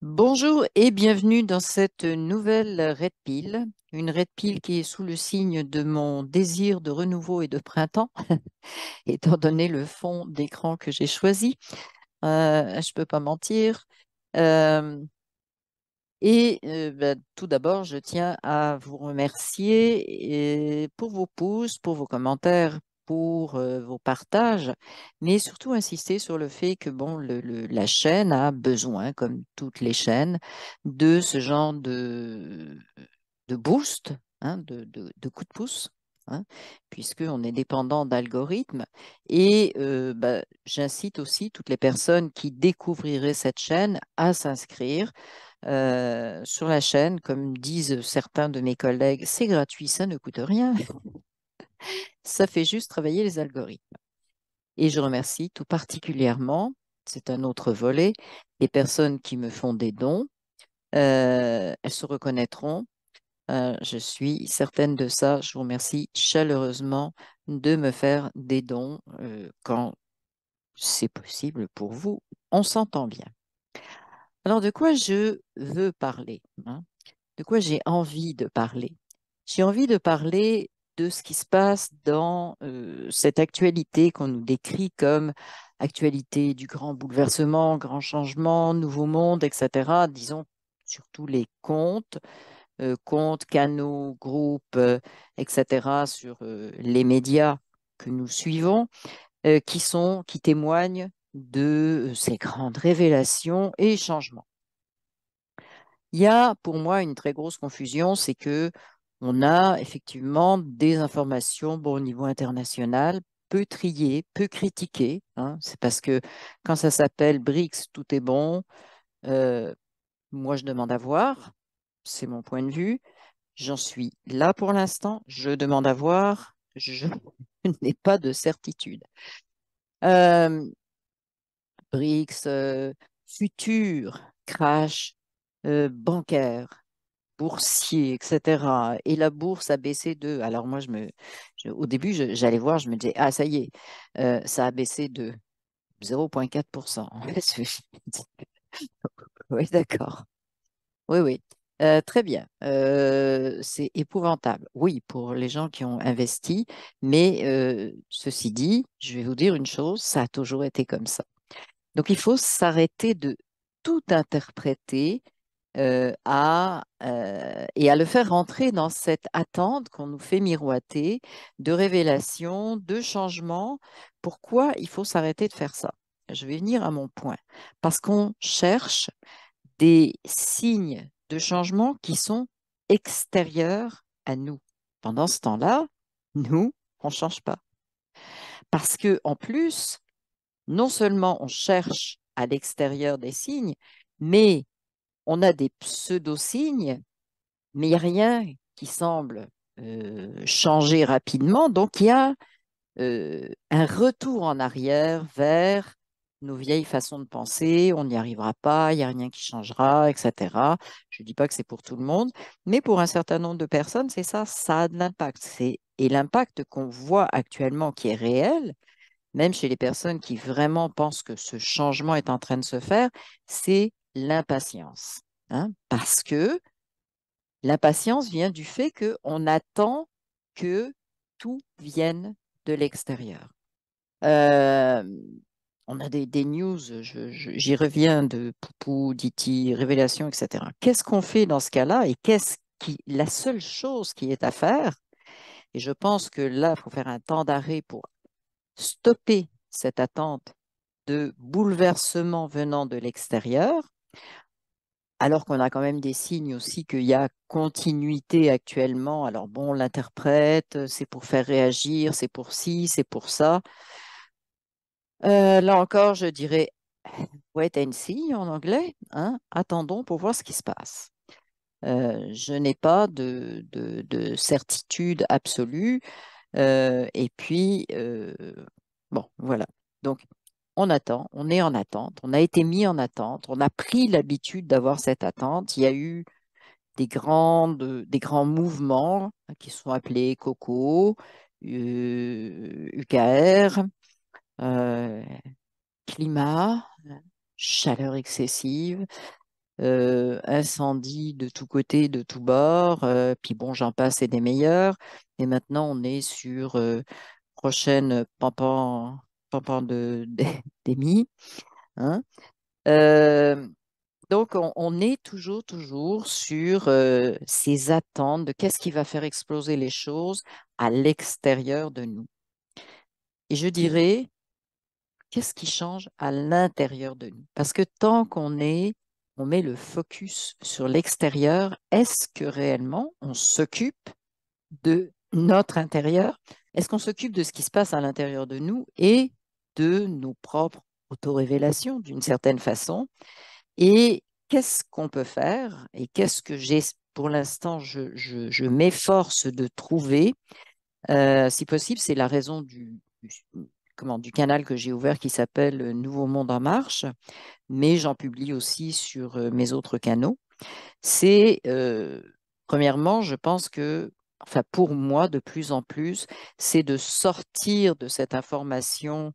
Bonjour et bienvenue dans cette nouvelle Red Pill, une Red Pill qui est sous le signe de mon désir de renouveau et de printemps, étant donné le fond d'écran que j'ai choisi. Je peux pas mentir. Euh, Tout d'abord, je tiens à vous remercier pour vos pouces, pour vos commentaires, pour vos partages, mais surtout insister sur le fait que bon, la chaîne a besoin, comme toutes les chaînes, de ce genre de boost, hein, de coup de pouce. Hein, puisqu'on est dépendant d'algorithmes. J'incite aussi toutes les personnes qui découvriraient cette chaîne à s'inscrire sur la chaîne, comme disent certains de mes collègues, c'est gratuit, ça ne coûte rien, ça fait juste travailler les algorithmes. Et je remercie tout particulièrement, c'est un autre volet, les personnes qui me font des dons. Elles se reconnaîtront. Je suis certaine de ça. Je vous remercie chaleureusement de me faire des dons quand c'est possible pour vous. On s'entend bien. Alors, de quoi je veux parler, hein? De quoi j'ai envie de parler? J'ai envie de parler de ce qui se passe dans cette actualité qu'on nous décrit comme actualité du grand bouleversement, grand changement, nouveau monde, etc. Disons surtout les comptes, canaux, groupes, etc. sur les médias que nous suivons, qui témoignent de ces grandes révélations et changements. Il y a pour moi une très grosse confusion, c'est que on a effectivement des informations bon, au niveau international, peu triées, peu critiquées. Hein. C'est parce que quand ça s'appelle BRICS, tout est bon. Euh, Moi, je demande à voir. C'est mon point de vue. J'en suis là pour l'instant. Je demande à voir. Je n'ai pas de certitude. Euh, BRICS, futur crash bancaire, boursier, etc. Et la bourse a baissé de. Alors moi, au début, j'allais voir, je me disais, ah, ça y est, ça a baissé de 0,4%. Oui, d'accord. Oui, oui. Très bien. C'est épouvantable. Oui, pour les gens qui ont investi, mais ceci dit, je vais vous dire une chose, ça a toujours été comme ça. Donc, il faut s'arrêter de tout interpréter et à le faire rentrer dans cette attente qu'on nous fait miroiter de révélation, de changement. Pourquoi il faut s'arrêter de faire ça? Je vais venir à mon point. Parce qu'on cherche des signes de changement qui sont extérieurs à nous. Pendant ce temps-là, nous, on ne change pas. Parce que en plus, non seulement on cherche à l'extérieur des signes, mais on a des pseudo-signes, mais il n'y a rien qui semble changer rapidement. Donc, il y a un retour en arrière vers nos vieilles façons de penser. On n'y arrivera pas, il n'y a rien qui changera, etc. Je ne dis pas que c'est pour tout le monde, mais pour un certain nombre de personnes, c'est ça, ça a de l'impact. Et l'impact qu'on voit actuellement, qui est réel, même chez les personnes qui vraiment pensent que ce changement est en train de se faire, c'est l'impatience. Hein, parce que l'impatience vient du fait qu'on attend que tout vienne de l'extérieur. Euh, on a des news, j'y reviens, de Poupou, Diti, Révélation, etc. Qu'est-ce qu'on fait dans ce cas-là et la seule chose qui est à faire, et je pense que là, il faut faire un temps d'arrêt pour stopper cette attente de bouleversement venant de l'extérieur, alors qu'on a quand même des signes aussi qu'il y a continuité actuellement. Alors bon, on l'interprète, c'est pour faire réagir, c'est pour ci, c'est pour ça. Là encore, je dirais wait and see en anglais. Hein. Attendons pour voir ce qui se passe. Je n'ai pas de certitude absolue. Et puis, bon, voilà. Donc, on attend, on est en attente, on a été mis en attente, on a pris l'habitude d'avoir cette attente. Il y a eu des grands mouvements hein, qui sont appelés COCO, UKR, euh, climat, chaleur excessive. incendie de tous côtés, de tous bords, puis bon, j'en passe et des meilleurs. Et maintenant, on est sur prochaine pampan d'émis, hein. Euh, donc, on est toujours sur ces attentes de qu'est-ce qui va faire exploser les choses à l'extérieur de nous. Et je dirais, qu'est-ce qui change à l'intérieur de nous? Parce que tant on met le focus sur l'extérieur, est-ce que réellement on s'occupe de notre intérieur? Est-ce qu'on s'occupe de ce qui se passe à l'intérieur de nous et de nos propres autorévélations d'une certaine façon? Et qu'est-ce qu'on peut faire et qu'est-ce que j'ai, pour l'instant, je m'efforce de trouver, si possible, c'est la raison du canal que j'ai ouvert qui s'appelle Nouveau Monde en Marche, mais j'en publie aussi sur mes autres canaux. C'est, premièrement, je pense que, enfin pour moi, de plus en plus, c'est de sortir de cette information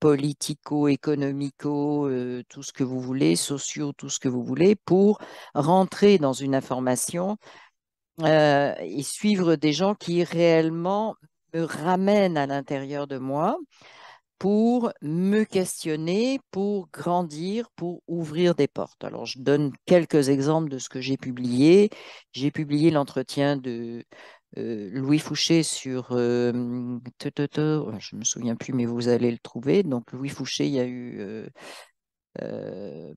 politico-économico, tout ce que vous voulez, sociaux, tout ce que vous voulez, pour rentrer dans une information et suivre des gens qui réellement me ramènent à l'intérieur de moi pour me questionner, pour grandir, pour ouvrir des portes. Alors, je donne quelques exemples de ce que j'ai publié. J'ai publié l'entretien de Louis Fouché sur... je ne me souviens plus, mais vous allez le trouver. Donc, Louis Fouché, il y a eu euh,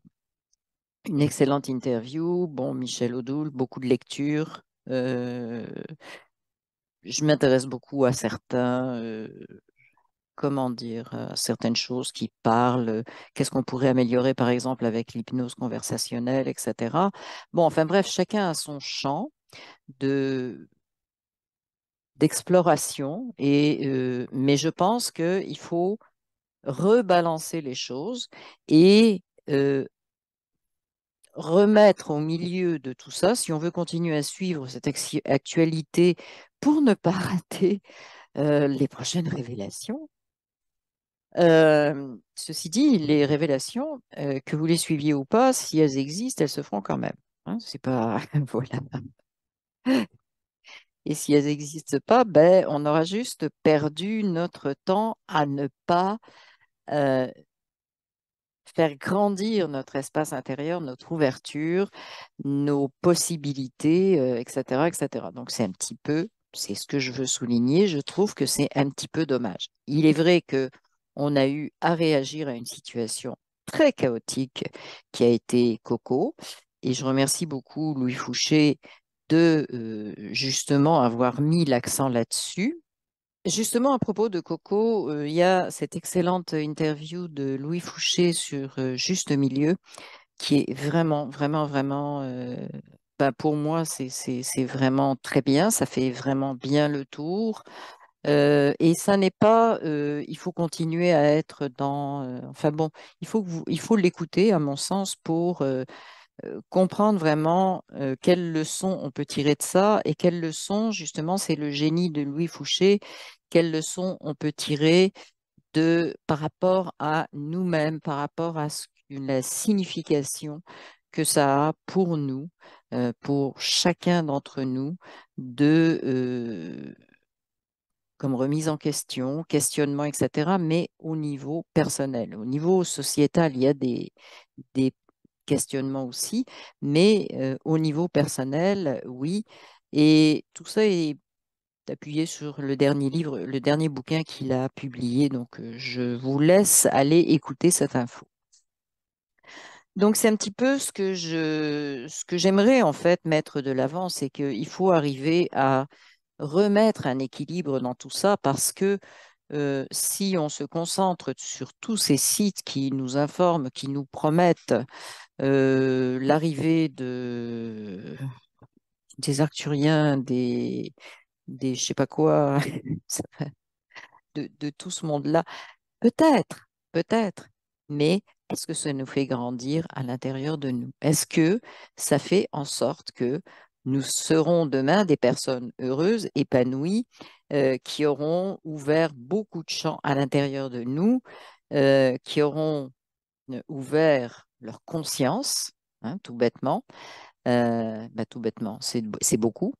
une excellente interview. Bon, Michel Odoul, beaucoup de lectures. Je m'intéresse beaucoup à certains... comment dire, certaines choses qui parlent, qu'est-ce qu'on pourrait améliorer par exemple avec l'hypnose conversationnelle, etc. Bon, enfin bref, chacun a son champ de d'exploration mais je pense qu'il faut rebalancer les choses et remettre au milieu de tout ça, si on veut continuer à suivre cette actualité pour ne pas rater les prochaines révélations. Ceci dit, les révélations, que vous les suiviez ou pas, si elles existent, elles se feront quand même. Hein, c'est pas voilà. Et si elles n'existent pas, ben on aura juste perdu notre temps à ne pas euh, faire grandir notre espace intérieur, notre ouverture, nos possibilités, etc., etc. Donc c'est un petit peu, c'est ce que je veux souligner. Je trouve que c'est un petit peu dommage. Il est vrai que on a eu à réagir à une situation très chaotique qui a été Coco, et je remercie beaucoup Louis Fouché de justement avoir mis l'accent là-dessus. Justement, à propos de Coco, il y a cette excellente interview de Louis Fouché sur Juste Milieu, qui est vraiment, ben, pour moi, c'est vraiment très bien. Ça fait vraiment bien le tour. Et ça n'est pas, il faut continuer à être dans, enfin bon, il faut l'écouter, à mon sens, pour comprendre vraiment quelles leçons on peut tirer de ça et quelles leçons, justement, c'est le génie de Louis Fouché, quelles leçons on peut tirer par rapport à nous-mêmes, par rapport à la signification que ça a pour nous, pour chacun d'entre nous, comme remise en question, questionnement, etc., mais au niveau personnel. Au niveau sociétal, il y a des questionnements aussi, mais au niveau personnel, oui. Et tout ça est appuyé sur le dernier livre, le dernier bouquin qu'il a publié. Donc, je vous laisse aller écouter cette info. Donc, c'est un petit peu ce que j'aimerais en fait mettre de l'avant, c'est qu'il faut arriver à remettre un équilibre dans tout ça parce que si on se concentre sur tous ces sites qui nous informent, qui nous promettent l'arrivée des Arcturiens, des je sais pas quoi, de tout ce monde-là, peut-être, mais est-ce que ça nous fait grandir à l'intérieur de nous? Est-ce que ça fait en sorte que nous serons demain des personnes heureuses, épanouies, qui auront ouvert beaucoup de champs à l'intérieur de nous, qui auront ouvert leur conscience, hein, tout bêtement, bah, tout bêtement, c'est beaucoup.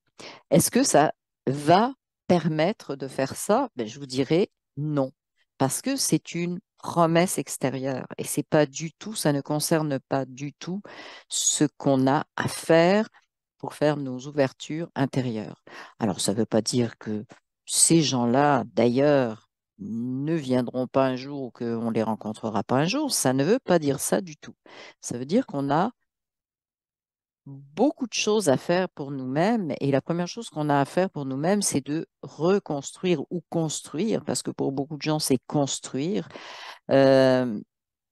Est-ce que ça va permettre de faire ça? Ben, je vous dirais non, parce que c'est une promesse extérieure et c'est pas du tout, ça ne concerne pas du tout ce qu'on a à faire pour faire nos ouvertures intérieures. Alors, ça ne veut pas dire que ces gens-là, d'ailleurs, ne viendront pas un jour ou qu'on les rencontrera pas un jour. Ça ne veut pas dire ça du tout. Ça veut dire qu'on a beaucoup de choses à faire pour nous-mêmes. Et la première chose qu'on a à faire pour nous-mêmes, c'est de reconstruire ou construire, parce que pour beaucoup de gens, c'est construire, euh,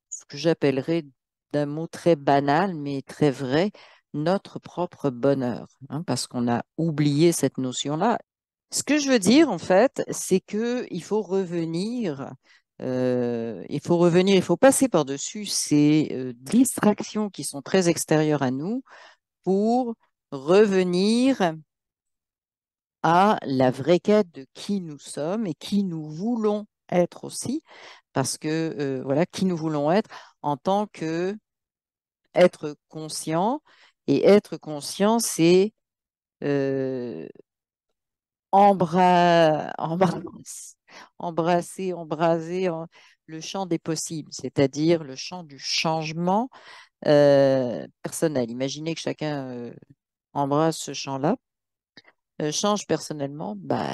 ce que j'appellerais d'un mot très banal, mais très vrai, notre propre bonheur, hein, parce qu'on a oublié cette notion-là. Ce que je veux dire, en fait, c'est qu'il faut revenir. Il faut passer par-dessus ces distractions qui sont très extérieures à nous pour revenir à la vraie quête de qui nous sommes et qui nous voulons être aussi, parce que voilà, qui nous voulons être en tant que être conscient. Et être conscient, c'est euh, embraser le champ des possibles, c'est-à-dire le champ du changement personnel. Imaginez que chacun embrasse ce champ-là change personnellement, bah,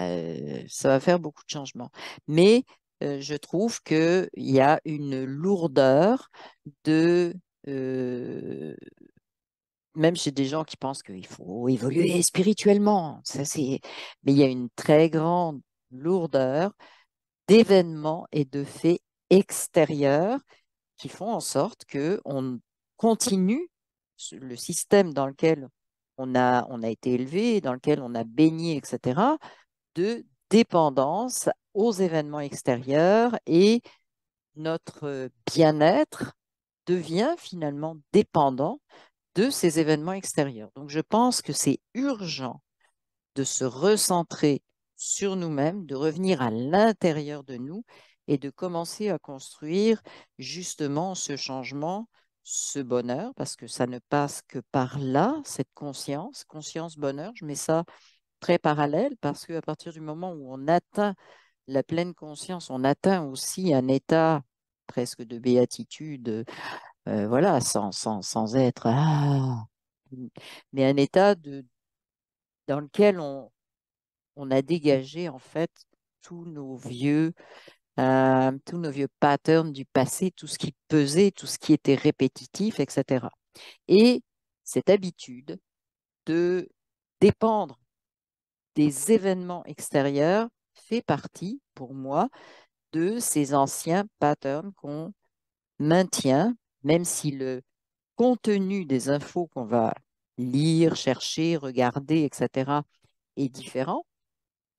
ça va faire beaucoup de changements. Mais je trouve qu'il y a une lourdeur de... euh, même chez des gens qui pensent qu'il faut évoluer spirituellement, mais il y a une très grande lourdeur d'événements et de faits extérieurs qui font en sorte que on continue le système dans lequel on a été élevé, dans lequel on a baigné, etc., de dépendance aux événements extérieurs et notre bien-être devient finalement dépendant de ces événements extérieurs. Donc, je pense que c'est urgent de se recentrer sur nous-mêmes, de revenir à l'intérieur de nous et de commencer à construire justement ce changement, ce bonheur, parce que ça ne passe que par là, cette conscience, conscience-bonheur. Je mets ça très parallèle parce qu'à partir du moment où on atteint la pleine conscience, on atteint aussi un état presque de béatitude, voilà, sans être mais un état dans lequel on a dégagé en fait tous nos vieux patterns du passé, tout ce qui pesait, tout ce qui était répétitif, etc. Et cette habitude de dépendre des événements extérieurs fait partie, pour moi, de ces anciens patterns qu'on maintient, même si le contenu des infos qu'on va lire, chercher, regarder, etc., est différent,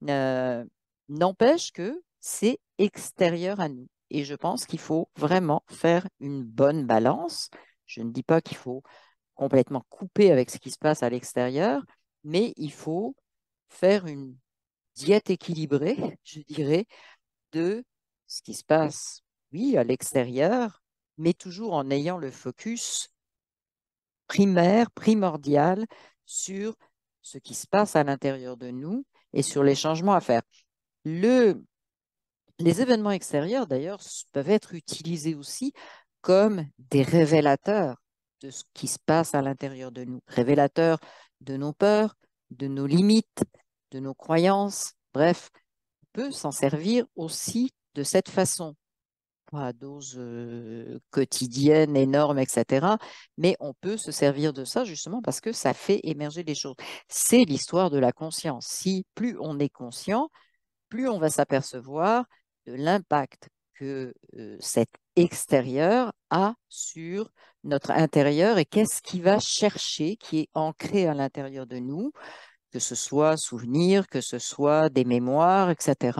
euh, n'empêche que c'est extérieur à nous. Et je pense qu'il faut vraiment faire une bonne balance. Je ne dis pas qu'il faut complètement couper avec ce qui se passe à l'extérieur, mais il faut faire une diète équilibrée, je dirais, de ce qui se passe, oui, à l'extérieur, mais toujours en ayant le focus primaire, primordial sur ce qui se passe à l'intérieur de nous et sur les changements à faire. Le, les événements extérieurs, d'ailleurs, peuvent être utilisés aussi comme des révélateurs de ce qui se passe à l'intérieur de nous, révélateurs de nos peurs, de nos limites, de nos croyances. Bref, on peut s'en servir aussi de cette façon, pas à dose quotidienne, énorme, etc. Mais on peut se servir de ça justement parce que ça fait émerger des choses. C'est l'histoire de la conscience. Si plus on est conscient, plus on va s'apercevoir de l'impact que cet extérieur a sur notre intérieur et qu'est-ce qui va chercher, qui est ancré à l'intérieur de nous, que ce soit souvenirs, que ce soit des mémoires, etc.,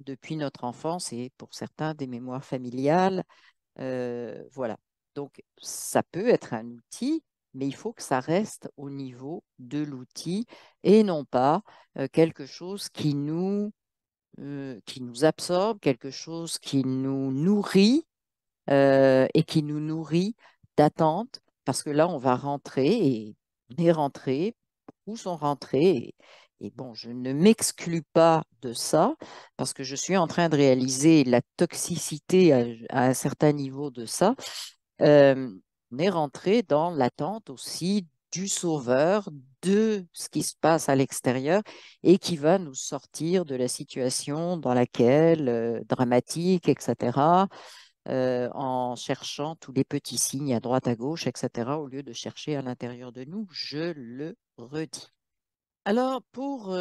depuis notre enfance et pour certains des mémoires familiales. Voilà. Donc, ça peut être un outil, mais il faut que ça reste au niveau de l'outil et non pas quelque chose qui nous absorbe, quelque chose qui nous nourrit et qui nous nourrit d'attentes parce que là, on va rentrer et on est rentré, où sont rentrés. Et bon, je ne m'exclus pas de ça parce que je suis en train de réaliser la toxicité à un certain niveau de ça. Euh, on est rentré dans l'attente aussi du sauveur, de ce qui se passe à l'extérieur et qui va nous sortir de la situation dans laquelle, dramatique, etc., en cherchant tous les petits signes à droite, à gauche, etc., au lieu de chercher à l'intérieur de nous, je le redis. Alors, pour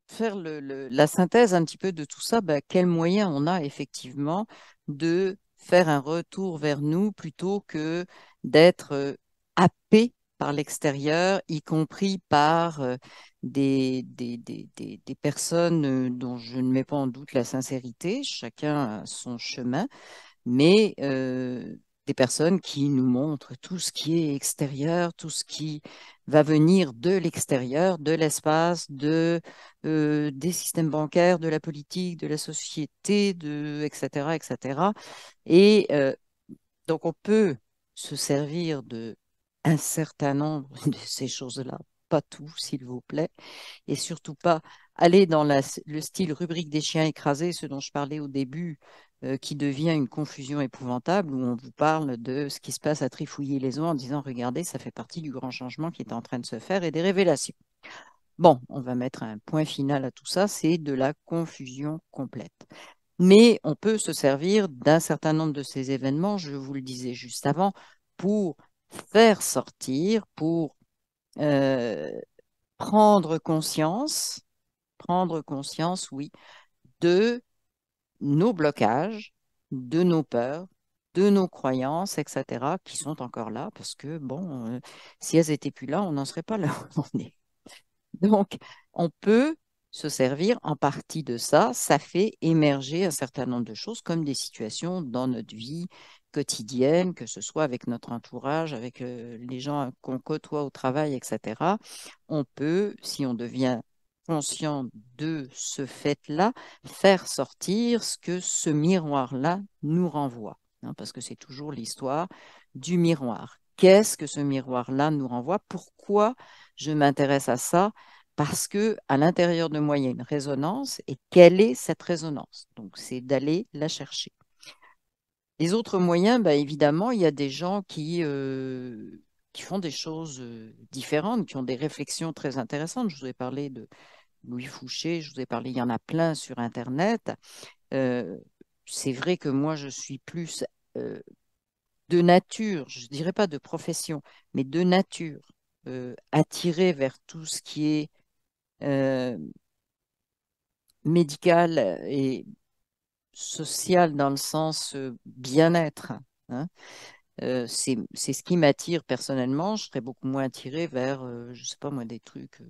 faire la synthèse un petit peu de tout ça, ben, quels moyens on a effectivement de faire un retour vers nous plutôt que d'être happé par l'extérieur, y compris par des personnes dont je ne mets pas en doute la sincérité, chacun a son chemin, mais des personnes qui nous montrent tout ce qui est extérieur, tout ce qui va venir de l'extérieur, de l'espace, des systèmes bancaires, de la politique, de la société, etc., etc. Et donc, on peut se servir de un certain nombre de ces choses-là, pas tout, s'il vous plaît, et surtout pas aller dans le style rubrique des chiens écrasés, ce dont je parlais au début, qui devient une confusion épouvantable, où on vous parle de ce qui se passe à trifouiller les eaux en disant, regardez, ça fait partie du grand changement qui est en train de se faire et des révélations. Bon, on va mettre un point final à tout ça, c'est de la confusion complète. Mais on peut se servir d'un certain nombre de ces événements, je vous le disais juste avant, pour faire sortir, pour euh, prendre conscience, oui, de nos blocages, de nos peurs, de nos croyances, etc., qui sont encore là, parce que, bon, si elles n'étaient plus là, on n'en serait pas là où on est. Donc, on peut se servir en partie de ça. Ça fait émerger un certain nombre de choses, comme des situations dans notre vie quotidienne, que ce soit avec notre entourage, avec les gens qu'on côtoie au travail, etc. On peut, si on devient conscient de ce fait-là, faire sortir ce que ce miroir-là nous renvoie, hein, parce que c'est toujours l'histoire du miroir. Qu'est-ce que ce miroir-là nous renvoie? Pourquoi je m'intéresse à ça? Parce que à l'intérieur de moi, il y a une résonance. Et quelle est cette résonance? Donc, c'est d'aller la chercher. Les autres moyens, bah, évidemment, il y a des gens qui font des choses différentes, qui ont des réflexions très intéressantes. Je vous ai parlé de Louis Fouché, je vous ai parlé, il y en a plein sur Internet. Euh, c'est vrai que moi, je suis plus euh, de nature, je ne dirais pas de profession, mais de nature, attirée vers tout ce qui est euh, médical et social dans le sens bien-être, hein. C'est ce qui m'attire personnellement. Je serais beaucoup moins attirée vers, je sais pas moi, des trucs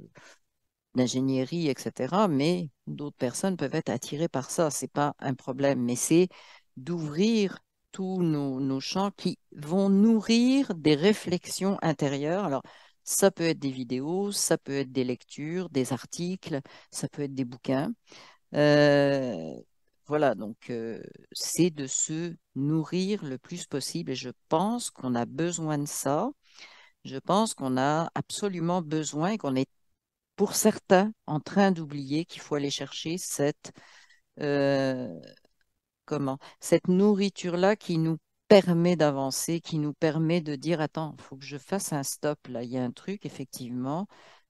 d'ingénierie, etc. Mais d'autres personnes peuvent être attirées par ça. C'est pas un problème, mais c'est d'ouvrir tous nos champs qui vont nourrir des réflexions intérieures. Alors, ça peut être des vidéos, ça peut être des lectures, des articles, ça peut être des bouquins. Euh, voilà, donc c'est de se nourrir le plus possible et je pense qu'on a besoin de ça. Je pense qu'on a absolument besoin et qu'on est, pour certains, en train d'oublier qu'il faut aller chercher euh, cette nourriture-là qui nous permet d'avancer, qui nous permet de dire, attends, il faut que je fasse un stop là. Il y a un truc, effectivement,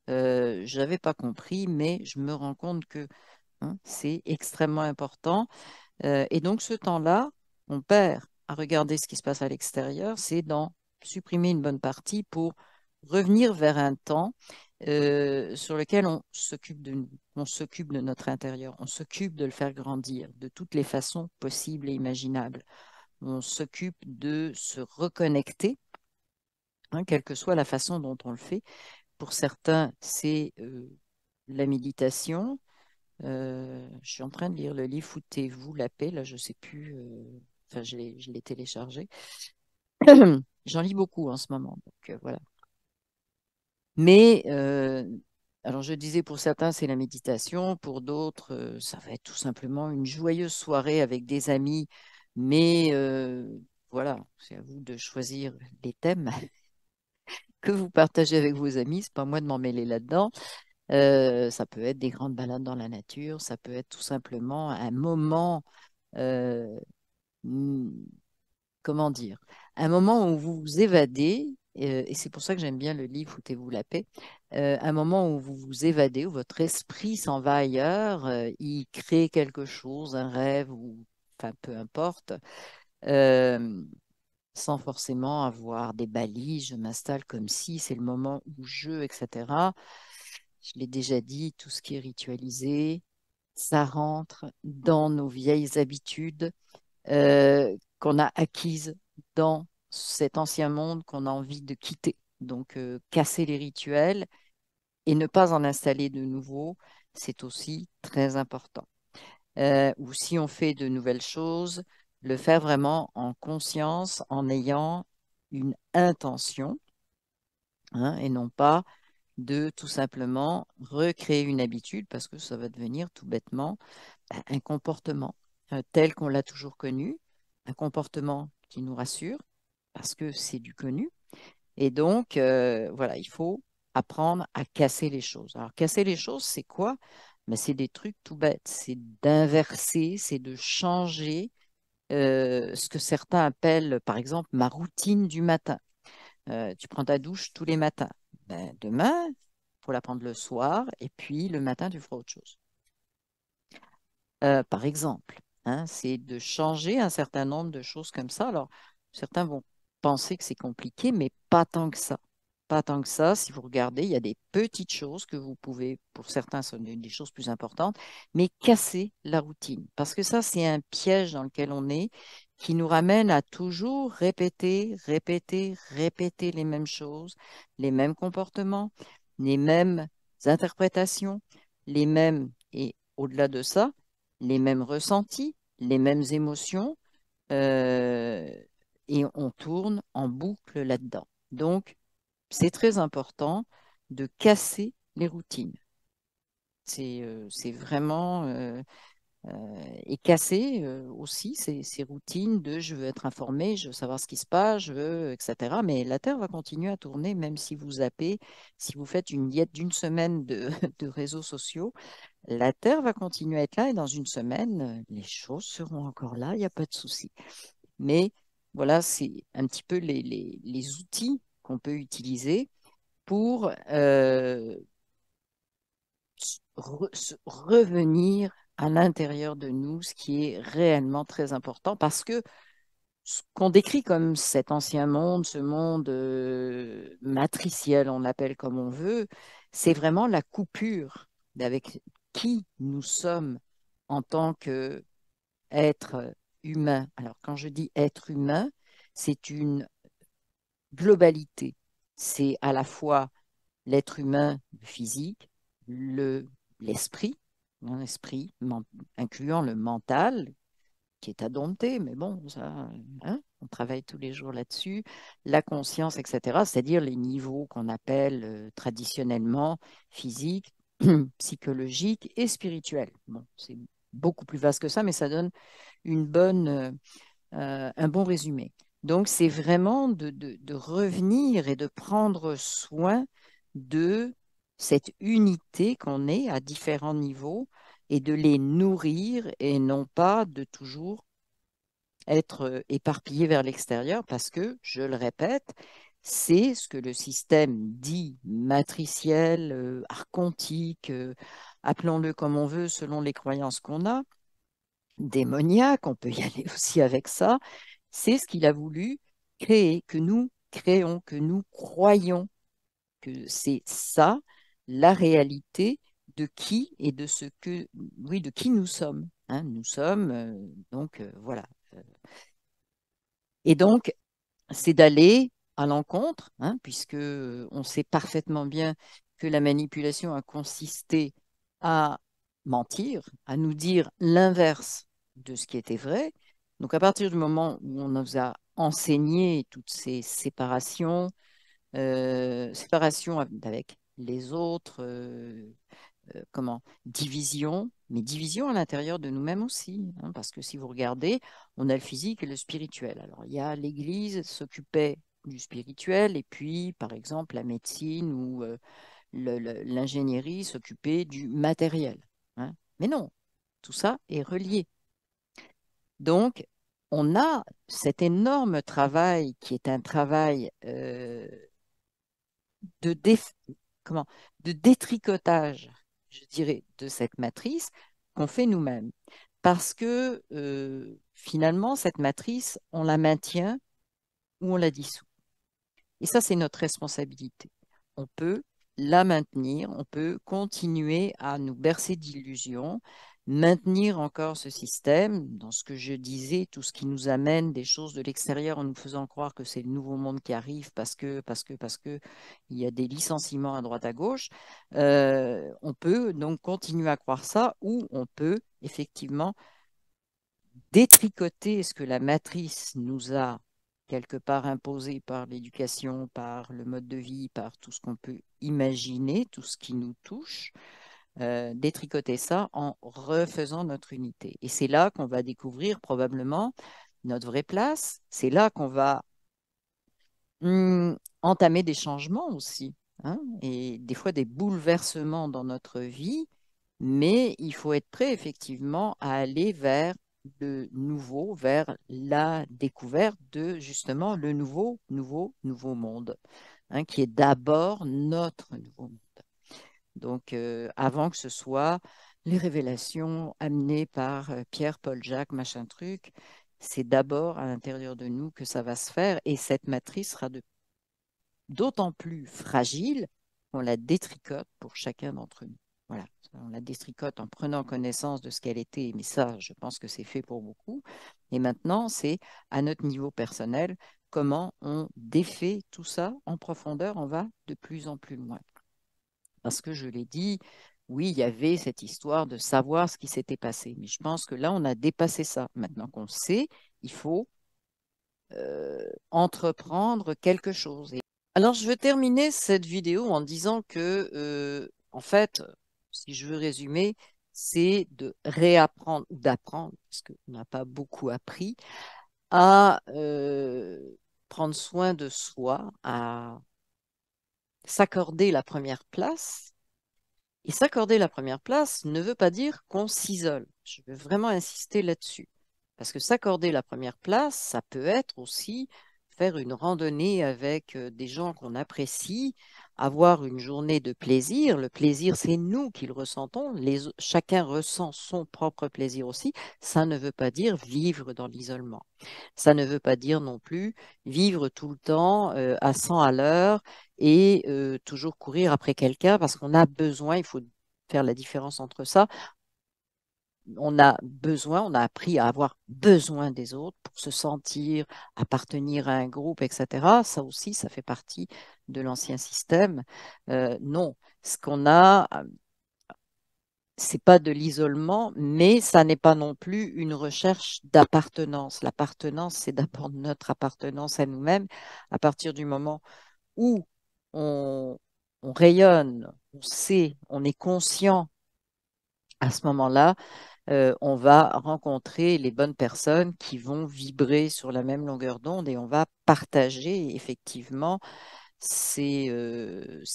je n'avais pas compris, mais je me rends compte que, hein, c'est extrêmement important. Et donc, ce temps-là, on perd à regarder ce qui se passe à l'extérieur, c'est d'en supprimer une bonne partie pour revenir vers un temps sur lequel on s'occupe de nous, on s'occupe de notre intérieur, on s'occupe de le faire grandir de toutes les façons possibles et imaginables. On s'occupe de se reconnecter, hein, quelle que soit la façon dont on le fait. Pour certains, c'est la méditation. Je suis en train de lire le livre Foutez-vous la paix, là, je sais plus, enfin, je l'ai téléchargé. J'en lis beaucoup en ce moment, donc voilà. Mais, alors je disais, pour certains, c'est la méditation, pour d'autres, ça va être tout simplement une joyeuse soirée avec des amis, mais voilà, c'est à vous de choisir les thèmes que vous partagez avec vos amis. C'est pas moi de m'en mêler là-dedans. Ça peut être des grandes balades dans la nature, ça peut être tout simplement un moment, euh, hmm, comment dire, un moment où vous vous évadez, et c'est pour ça que j'aime bien le livre Foutez-vous la paix, un moment où vous vous évadez, où votre esprit s'en va ailleurs, il crée quelque chose, un rêve, ou enfin peu importe, euh, sans forcément avoir des balises, je m'installe comme si c'est le moment où je, etc. Je l'ai déjà dit, tout ce qui est ritualisé, ça rentre dans nos vieilles habitudes qu'on a acquises dans cet ancien monde qu'on a envie de quitter. Donc, casser les rituels et ne pas en installer de nouveaux, c'est aussi très important. Ou si on fait de nouvelles choses, le faire vraiment en conscience, en ayant une intention, hein, et non pas de tout simplement recréer une habitude parce que ça va devenir tout bêtement un comportement tel qu'on l'a toujours connu, un comportement qui nous rassure parce que c'est du connu. Et donc, voilà, il faut apprendre à casser les choses. Alors, casser les choses, c'est quoi? Ben, c'est des trucs tout bêtes. C'est d'inverser, c'est de changer ce que certains appellent, par exemple, ma routine du matin. Tu prends ta douche tous les matins. Ben, demain, il faut la prendre le soir et puis le matin, tu feras autre chose. Par exemple, hein, c'est de changer un certain nombre de choses comme ça. Alors, certains vont penser que c'est compliqué, mais pas tant que ça. Pas tant que ça. Si vous regardez, il y a des petites choses que vous pouvez, pour certains, ce sont des choses plus importantes, mais casser la routine. Parce que ça, c'est un piège dans lequel on est, qui nous ramène à toujours répéter, répéter, répéter les mêmes choses, les mêmes comportements, les mêmes interprétations, les mêmes, et au-delà de ça, les mêmes ressentis, les mêmes émotions, euh, et on tourne en boucle là-dedans. Donc, c'est très important de casser les routines. C'est vraiment et casser aussi ces routines de je veux être informé, je veux savoir ce qui se passe, je veux, etc. Mais la Terre va continuer à tourner même si vous zappez, si vous faites une diète d'une semaine de, de réseaux sociaux, la Terre va continuer à être là et dans une semaine, les choses seront encore là, il n'y a pas de souci. Mais voilà, c'est un petit peu les outils qu'on peut utiliser pour revenir à l'intérieur de nous, ce qui est réellement très important, parce que ce qu'on décrit comme cet ancien monde, ce monde matriciel, on l'appelle comme on veut, c'est vraiment la coupure avec qui nous sommes en tant qu'être humain. Alors, quand je dis être humain, c'est une globalité. C'est à la fois l'être humain physique, l'esprit, un esprit incluant le mental, qui est indompté, mais bon, ça, hein, on travaille tous les jours là-dessus, la conscience, etc., c'est-à-dire les niveaux qu'on appelle traditionnellement physique, psychologique et spirituel. Bon, c'est beaucoup plus vaste que ça, mais ça donne une bonne, un bon résumé. Donc, c'est vraiment de revenir et de prendre soin de cette unité qu'on est à différents niveaux et de les nourrir et non pas de toujours être éparpillé vers l'extérieur parce que, je le répète, c'est ce que le système dit matriciel, archontique, appelons-le comme on veut selon les croyances qu'on a, démoniaque, on peut y aller aussi avec ça, c'est ce qu'il a voulu créer, que nous créons, que nous croyons, que c'est ça la réalité de qui et de ce que, oui, de qui nous sommes. Hein. Nous sommes, donc voilà. Et donc, c'est d'aller à l'encontre, hein, puisque on sait parfaitement bien que la manipulation a consisté à mentir, à nous dire l'inverse de ce qui était vrai. Donc, à partir du moment où on nous a enseigné toutes ces séparations, séparation avec les autres, comment, division, mais division à l'intérieur de nous-mêmes aussi, hein, parce que si vous regardez, on a le physique et le spirituel. Alors, il y a l'Église s'occupait du spirituel, et puis, par exemple, la médecine ou l'ingénierie s'occupait du matériel, hein. Mais non, tout ça est relié. Donc, on a cet énorme travail qui est un travail de, comment, de détricotage, je dirais, de cette matrice qu'on fait nous-mêmes. Parce que finalement, cette matrice, on la maintient ou on la dissout. Et ça, c'est notre responsabilité. On peut la maintenir, on peut continuer à nous bercer d'illusions, maintenir encore ce système dans ce que je disais, tout ce qui nous amène des choses de l'extérieur en nous faisant croire que c'est le nouveau monde qui arrive parce que il y a des licenciements à droite à gauche. On peut donc continuer à croire ça ou on peut effectivement détricoter ce que la matrice nous a quelque part imposé par l'éducation, par le mode de vie, par tout ce qu'on peut imaginer, tout ce qui nous touche, détricoter ça en refaisant notre unité. Et c'est là qu'on va découvrir probablement notre vraie place. C'est là qu'on va entamer des changements aussi, hein, et des fois des bouleversements dans notre vie, mais il faut être prêt effectivement à aller vers le nouveau, vers la découverte de justement le nouveau monde, hein, qui est d'abord notre nouveau monde. Donc, avant que ce soit les révélations amenées par Pierre, Paul, Jacques, machin truc, c'est d'abord à l'intérieur de nous que ça va se faire et cette matrice sera d'autant plus fragile qu'on la détricote pour chacun d'entre nous. Voilà, on la détricote en prenant connaissance de ce qu'elle était, mais ça, je pense que c'est fait pour beaucoup. Et maintenant, c'est à notre niveau personnel comment on défait tout ça en profondeur, on va de plus en plus loin. Parce que je l'ai dit, oui, il y avait cette histoire de savoir ce qui s'était passé, mais je pense que là, on a dépassé ça. Maintenant qu'on sait, il faut entreprendre quelque chose. Alors, je vais terminer cette vidéo en disant que, en fait, si je veux résumer, c'est de réapprendre ou d'apprendre, parce qu'on n'a pas beaucoup appris, à prendre soin de soi, à s'accorder la première place. Et s'accorder la première place ne veut pas dire qu'on s'isole. Je veux vraiment insister là-dessus. Parce que s'accorder la première place, ça peut être aussi faire une randonnée avec des gens qu'on apprécie, avoir une journée de plaisir. Le plaisir, c'est nous qui le ressentons. Chacun ressent son propre plaisir aussi. Ça ne veut pas dire vivre dans l'isolement. Ça ne veut pas dire non plus vivre tout le temps à 100 à l'heure et toujours courir après quelqu'un parce qu'on a besoin, il faut faire la différence entre ça. On a besoin, on a appris à avoir besoin des autres pour se sentir appartenir à un groupe, etc. Ça aussi, ça fait partie de l'ancien système. Non, ce qu'on a, c'est pas de l'isolement, mais ça n'est pas non plus une recherche d'appartenance. L'appartenance, c'est d'abord notre appartenance à nous-mêmes. À partir du moment où on, on rayonne, on sait, on est conscient, à ce moment-là, on va rencontrer les bonnes personnes qui vont vibrer sur la même longueur d'onde et on va partager effectivement ces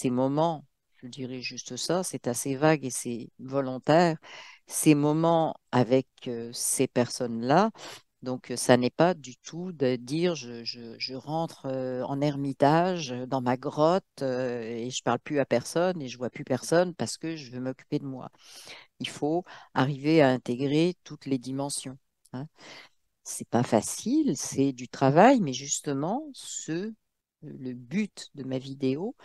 moments. Je dirais juste ça, c'est assez vague et c'est volontaire. Ces moments avec ces personnes-là, donc, ça n'est pas du tout de dire je rentre en ermitage dans ma grotte et je parle plus à personne et je vois plus personne parce que je veux m'occuper de moi. Il faut arriver à intégrer toutes les dimensions, hein. C'est pas facile, c'est du travail, mais justement, le but de ma vidéo,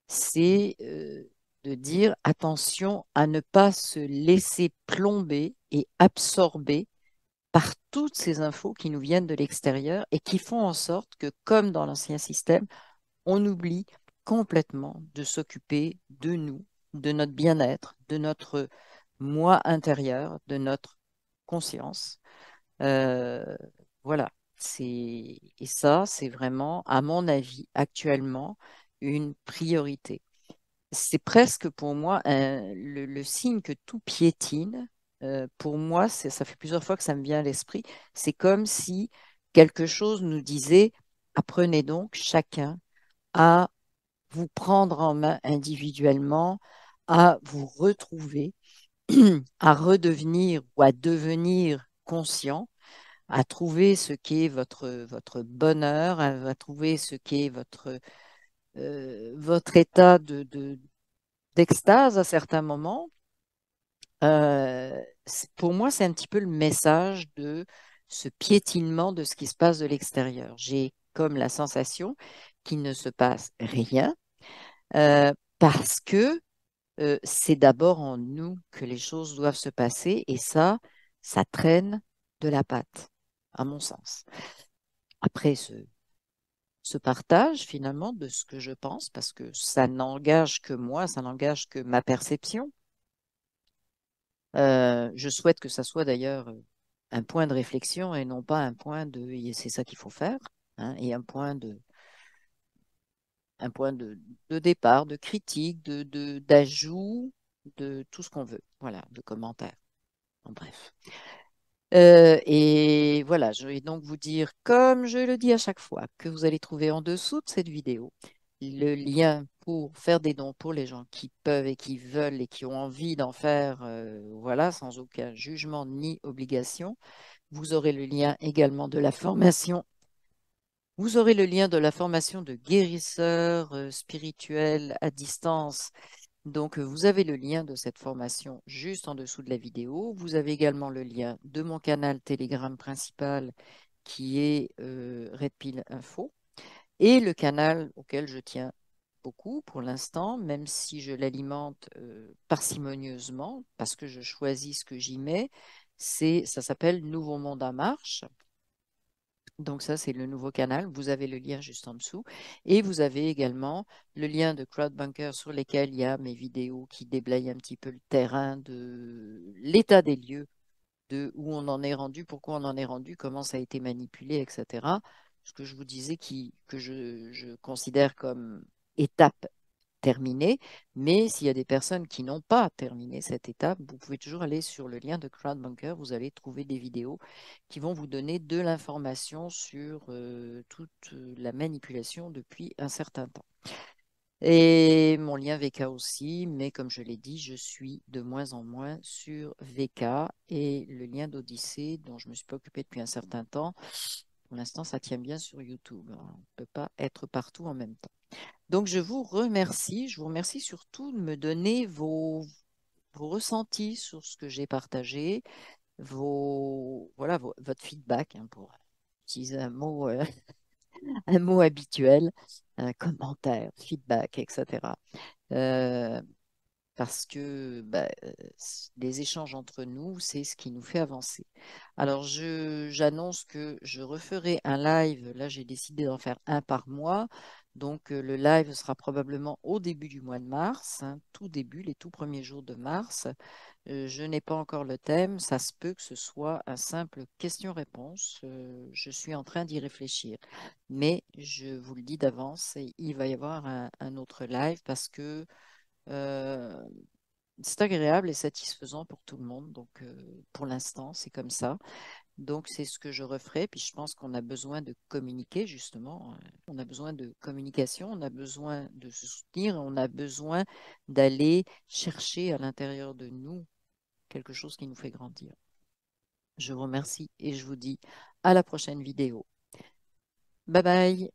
c'est de dire attention à ne pas se laisser plomber et absorber par toutes ces infos qui nous viennent de l'extérieur et qui font en sorte que, comme dans l'ancien système, on oublie complètement de s'occuper de nous, de notre bien-être, de notre moi intérieur, de notre conscience. Euh, voilà. Et ça, c'est vraiment, à mon avis, actuellement, une priorité. c'est presque pour moi le signe que tout piétine. Pour moi, ça fait plusieurs fois que ça me vient à l'esprit. C'est comme si quelque chose nous disait, apprenez donc chacun à vous prendre en main individuellement, à vous retrouver, à redevenir ou à devenir conscient, à trouver ce qu'est votre bonheur, à trouver ce qu'est votre état d'extase à certains moments. Pour moi, c'est un petit peu le message de ce piétinement de ce qui se passe de l'extérieur. J'ai comme la sensation qu'il ne se passe rien parce que c'est d'abord en nous que les choses doivent se passer et ça traîne de la patte, à mon sens. Après ce partage finalement de ce que je pense, parce que ça n'engage que moi, ça n'engage que ma perception. Je souhaite que ça soit d'ailleurs un point de réflexion et non pas un point de c'est ça qu'il faut faire, hein, et un point de départ, de critique, d'ajout, de tout ce qu'on veut, voilà, de commentaires. En bref. Et voilà, je vais donc vous dire, comme je le dis à chaque fois, que vous allez trouver en dessous de cette vidéo le lien pour faire des dons pour les gens qui peuvent et qui veulent et qui ont envie d'en faire, voilà, sans aucun jugement ni obligation. Vous aurez le lien également de la formation. Vous aurez le lien de la formation de guérisseur spirituel à distance. Donc, vous avez le lien de cette formation juste en dessous de la vidéo. Vous avez également le lien de mon canal Telegram principal qui est Red Pill Info et le canal auquel je tiens beaucoup pour l'instant, même si je l'alimente parcimonieusement parce que je choisis ce que j'y mets. Ça s'appelle Nouveau Monde en Marche. Donc ça, c'est le nouveau canal. Vous avez le lien juste en dessous. Et vous avez également le lien de Crowdbunker sur lesquels il y a mes vidéos qui déblayent un petit peu le terrain de l'état des lieux, de où on en est rendu, pourquoi on en est rendu, comment ça a été manipulé, etc. Ce que je vous disais que je considère comme étape terminé, mais s'il y a des personnes qui n'ont pas terminé cette étape, vous pouvez toujours aller sur le lien de CrowdBunker, vous allez trouver des vidéos qui vont vous donner de l'information sur toute la manipulation depuis un certain temps. Et mon lien VK aussi, mais comme je l'ai dit, je suis de moins en moins sur VK et le lien d'Odyssée, dont je me suis pas occupée depuis un certain temps, pour l'instant, ça tient bien sur YouTube. On ne peut pas être partout en même temps. Donc, je vous remercie. Je vous remercie surtout de me donner vos ressentis sur ce que j'ai partagé, voilà, votre feedback, hein, pour utiliser un mot habituel, un commentaire, feedback, etc. Euh, Parce que les échanges entre nous, c'est ce qui nous fait avancer. Alors, j'annonce que je referai un live. Là, j'ai décidé d'en faire un par mois. Donc, le live sera probablement au début du mois de mars, hein, tout début, les tout premiers jours de mars. Je n'ai pas encore le thème. Ça se peut que ce soit un simple question-réponse. Je suis en train d'y réfléchir. Mais je vous le dis d'avance, il va y avoir un autre live parce que euh, c'est agréable et satisfaisant pour tout le monde. Donc, pour l'instant, c'est comme ça. Donc, c'est ce que je referai. Puis, je pense qu'on a besoin de communiquer, justement. On a besoin de communication, on a besoin de se soutenir, on a besoin d'aller chercher à l'intérieur de nous quelque chose qui nous fait grandir. Je vous remercie et je vous dis à la prochaine vidéo. Bye bye!